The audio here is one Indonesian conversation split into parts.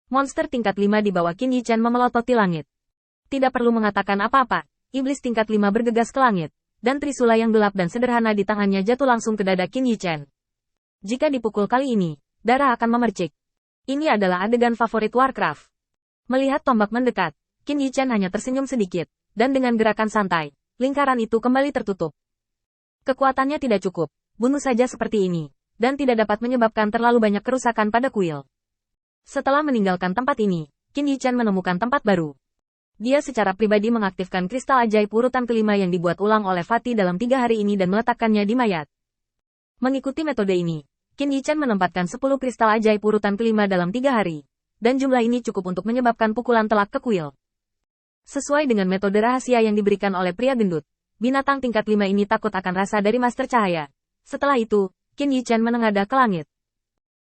Monster tingkat 5 di bawah Qin Yichen memelototi langit. Tidak perlu mengatakan apa-apa, iblis tingkat 5 bergegas ke langit, dan trisula yang gelap dan sederhana di tangannya jatuh langsung ke dada Qin Yichen. Jika dipukul kali ini, darah akan memercik. Ini adalah adegan favorit Warcraft. Melihat tombak mendekat, Qin Yichen hanya tersenyum sedikit, dan dengan gerakan santai, lingkaran itu kembali tertutup. Kekuatannya tidak cukup, bunuh saja seperti ini, dan tidak dapat menyebabkan terlalu banyak kerusakan pada kuil. Setelah meninggalkan tempat ini, Qin Yichen menemukan tempat baru. Dia secara pribadi mengaktifkan kristal ajaib urutan kelima yang dibuat ulang oleh Fatih dalam 3 hari ini dan meletakkannya di mayat. Mengikuti metode ini, Qin Yichen menempatkan 10 kristal ajaib urutan kelima dalam 3 hari, dan jumlah ini cukup untuk menyebabkan pukulan telak ke kuil. Sesuai dengan metode rahasia yang diberikan oleh pria gendut, binatang tingkat 5 ini takut akan rasa dari Master Cahaya. Setelah itu, Qin Yichen menengadah ke langit.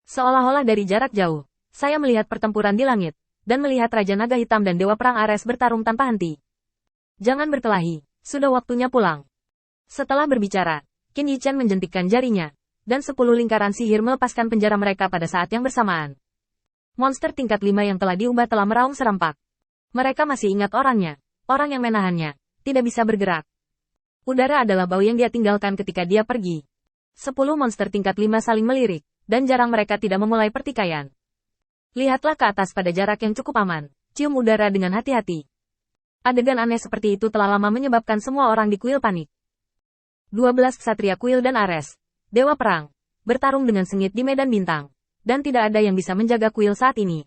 Seolah-olah dari jarak jauh, saya melihat pertempuran di langit, dan melihat Raja Naga Hitam dan Dewa Perang Ares bertarung tanpa henti. Jangan berkelahi, sudah waktunya pulang. Setelah berbicara, Qin Yichen menjentikkan jarinya, dan 10 lingkaran sihir melepaskan penjara mereka pada saat yang bersamaan. Monster tingkat 5 yang telah diubah telah meraung serempak. Mereka masih ingat orangnya, orang yang menahannya, tidak bisa bergerak. Udara adalah bau yang dia tinggalkan ketika dia pergi. 10 monster tingkat 5 saling melirik, dan jarang mereka tidak memulai pertikaian. Lihatlah ke atas pada jarak yang cukup aman, cium udara dengan hati-hati. Adegan aneh seperti itu telah lama menyebabkan semua orang di kuil panik. 12 ksatria kuil dan Ares, Dewa Perang, bertarung dengan sengit di medan bintang, dan tidak ada yang bisa menjaga kuil saat ini.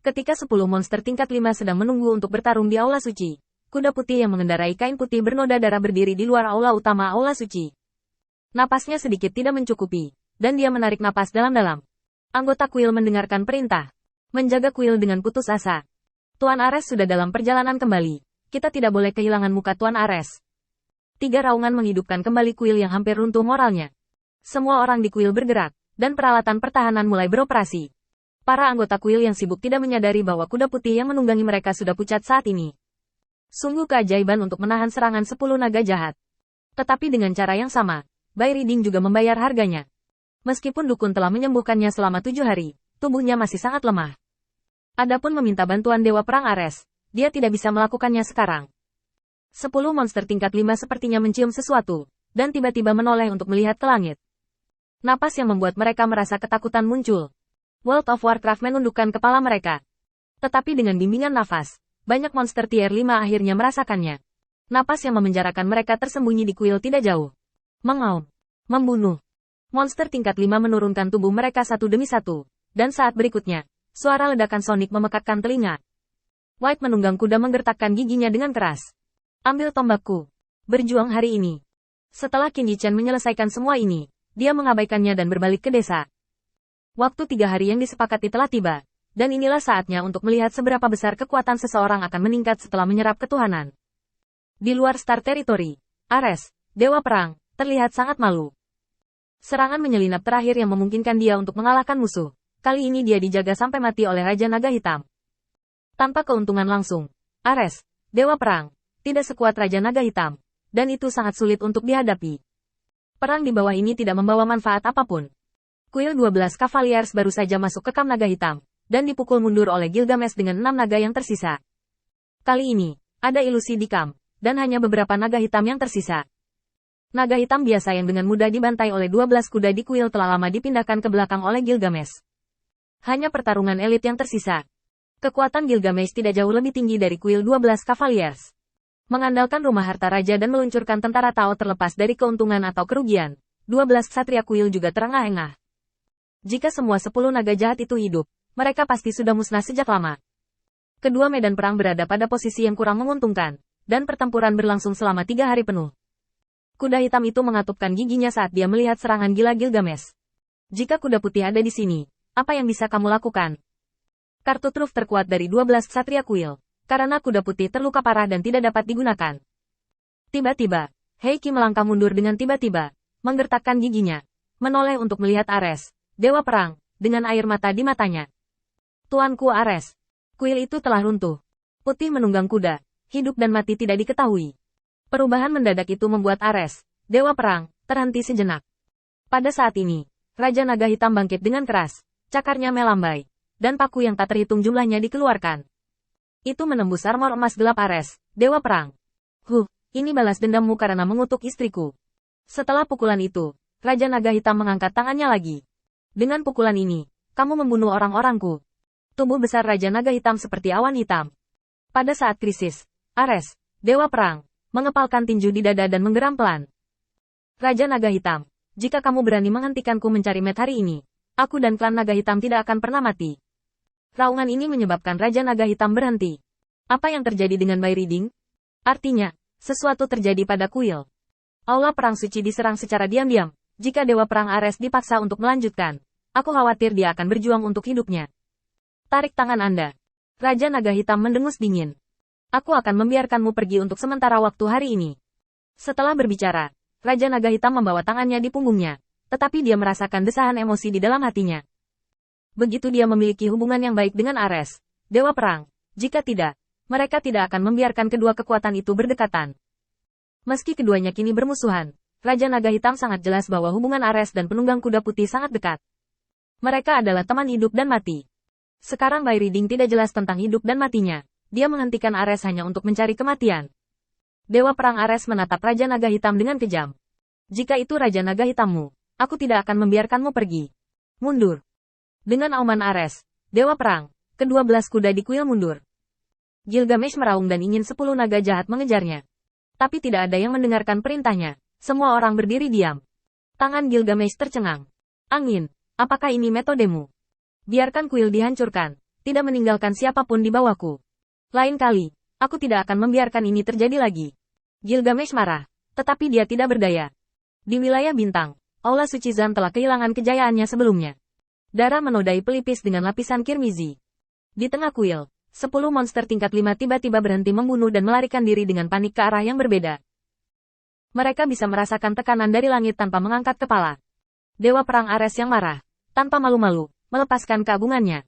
Ketika 10 monster tingkat 5 sedang menunggu untuk bertarung di Aula Suci, kuda putih yang mengendarai kain putih bernoda darah berdiri di luar aula utama Aula Suci. Napasnya sedikit tidak mencukupi, dan dia menarik napas dalam-dalam. Anggota kuil mendengarkan perintah. Menjaga kuil dengan putus asa. Tuan Ares sudah dalam perjalanan kembali. Kita tidak boleh kehilangan muka Tuan Ares. 3 raungan menghidupkan kembali kuil yang hampir runtuh moralnya. Semua orang di kuil bergerak, dan peralatan pertahanan mulai beroperasi. Para anggota kuil yang sibuk tidak menyadari bahwa kuda putih yang menunggangi mereka sudah pucat saat ini. Sungguh keajaiban untuk menahan serangan 10 naga jahat. Tetapi dengan cara yang sama, Bai Riding juga membayar harganya. Meskipun dukun telah menyembuhkannya selama 7 hari, tubuhnya masih sangat lemah. Adapun meminta bantuan Dewa Perang Ares, dia tidak bisa melakukannya sekarang. 10 monster tingkat 5 sepertinya mencium sesuatu, dan tiba-tiba menoleh untuk melihat ke langit. Napas yang membuat mereka merasa ketakutan muncul. World of Warcraft menundukkan kepala mereka. Tetapi dengan bimbingan nafas, banyak monster tier 5 akhirnya merasakannya. Napas yang memenjarakan mereka tersembunyi di kuil tidak jauh. Mengaum. Membunuh. Monster tingkat 5 menurunkan tubuh mereka satu demi satu. Dan saat berikutnya, suara ledakan sonik memekakkan telinga. White menunggang kuda menggertakkan giginya dengan keras. Ambil tombakku. Berjuang hari ini. Setelah Qin Yichen menyelesaikan semua ini, dia mengabaikannya dan berbalik ke desa. Waktu 3 hari yang disepakati telah tiba, dan inilah saatnya untuk melihat seberapa besar kekuatan seseorang akan meningkat setelah menyerap ketuhanan. Di luar Star Territory, Ares, Dewa Perang, terlihat sangat malu. Serangan menyelinap terakhir yang memungkinkan dia untuk mengalahkan musuh. Kali ini dia dijaga sampai mati oleh Raja Naga Hitam. Tanpa keuntungan langsung, Ares, Dewa Perang, tidak sekuat Raja Naga Hitam, dan itu sangat sulit untuk dihadapi. Perang di bawah ini tidak membawa manfaat apapun. Kuil 12 Cavaliers baru saja masuk ke kamp naga hitam, dan dipukul mundur oleh Gilgamesh dengan 6 naga yang tersisa. Kali ini, ada ilusi di kamp, dan hanya beberapa naga hitam yang tersisa. Naga hitam biasa yang dengan mudah dibantai oleh 12 kuda di kuil telah lama dipindahkan ke belakang oleh Gilgamesh. Hanya pertarungan elit yang tersisa. Kekuatan Gilgamesh tidak jauh lebih tinggi dari kuil 12 Cavaliers. Mengandalkan rumah harta raja dan meluncurkan tentara Tao terlepas dari keuntungan atau kerugian, 12 ksatria kuil juga terengah-engah. Jika semua 10 naga jahat itu hidup, mereka pasti sudah musnah sejak lama. Kedua medan perang berada pada posisi yang kurang menguntungkan, dan pertempuran berlangsung selama 3 hari penuh. Kuda hitam itu mengatupkan giginya saat dia melihat serangan gila Gilgamesh. Jika kuda putih ada di sini, apa yang bisa kamu lakukan? Kartu truf terkuat dari 12 ksatria kuil, karena kuda putih terluka parah dan tidak dapat digunakan. Tiba-tiba, Heiki melangkah mundur dengan tiba-tiba, menggertakkan giginya, menoleh untuk melihat Ares, Dewa Perang, dengan air mata di matanya. Tuanku Ares. Kuil itu telah runtuh. Putih menunggang kuda, hidup dan mati tidak diketahui. Perubahan mendadak itu membuat Ares, Dewa Perang, terhenti sejenak. Pada saat ini, Raja Naga Hitam bangkit dengan keras, cakarnya melambai, dan paku yang tak terhitung jumlahnya dikeluarkan. Itu menembus armor emas gelap Ares, Dewa Perang. Ini balas dendammu karena mengutuk istriku. Setelah pukulan itu, Raja Naga Hitam mengangkat tangannya lagi. Dengan pukulan ini, kamu membunuh orang-orangku. Tubuh besar Raja Naga Hitam seperti awan hitam. Pada saat krisis, Ares, Dewa Perang, mengepalkan tinju di dada dan menggeram pelan. Raja Naga Hitam, jika kamu berani menghentikanku mencari Met hari ini, aku dan klan Naga Hitam tidak akan pernah mati. Raungan ini menyebabkan Raja Naga Hitam berhenti. Apa yang terjadi dengan Bai Reading? Artinya, sesuatu terjadi pada kuil. Aula Perang Suci diserang secara diam-diam. Jika Dewa Perang Ares dipaksa untuk melanjutkan, aku khawatir dia akan berjuang untuk hidupnya. Tarik tangan Anda. Raja Naga Hitam mendengus dingin. Aku akan membiarkanmu pergi untuk sementara waktu hari ini. Setelah berbicara, Raja Naga Hitam membawa tangannya di punggungnya, tetapi dia merasakan desahan emosi di dalam hatinya. Begitu dia memiliki hubungan yang baik dengan Ares, Dewa Perang, jika tidak, mereka tidak akan membiarkan kedua kekuatan itu berdekatan. Meski keduanya kini bermusuhan, Raja Naga Hitam sangat jelas bahwa hubungan Ares dan penunggang kuda putih sangat dekat. Mereka adalah teman hidup dan mati. Sekarang Bai Reading tidak jelas tentang hidup dan matinya. Dia menghentikan Ares hanya untuk mencari kematian. Dewa Perang Ares menatap Raja Naga Hitam dengan kejam. Jika itu Raja Naga Hitammu, aku tidak akan membiarkanmu pergi. Mundur. Dengan auman Ares, Dewa Perang, kedua belas kuda di kuil mundur. Gilgamesh meraung dan ingin 10 naga jahat mengejarnya. Tapi tidak ada yang mendengarkan perintahnya. Semua orang berdiri diam. Tangan Gilgamesh tercengang. Angin, apakah ini metodemu? Biarkan kuil dihancurkan, tidak meninggalkan siapapun di bawahku. Lain kali, aku tidak akan membiarkan ini terjadi lagi. Gilgamesh marah, tetapi dia tidak berdaya. Di wilayah bintang, Aula Suci Zan telah kehilangan kejayaannya sebelumnya. Darah menodai pelipis dengan lapisan kirmizi. Di tengah kuil, 10 monster tingkat 5 tiba-tiba berhenti membunuh dan melarikan diri dengan panik ke arah yang berbeda. Mereka bisa merasakan tekanan dari langit tanpa mengangkat kepala. Dewa Perang Ares yang marah, tanpa malu-malu, melepaskan keagungannya.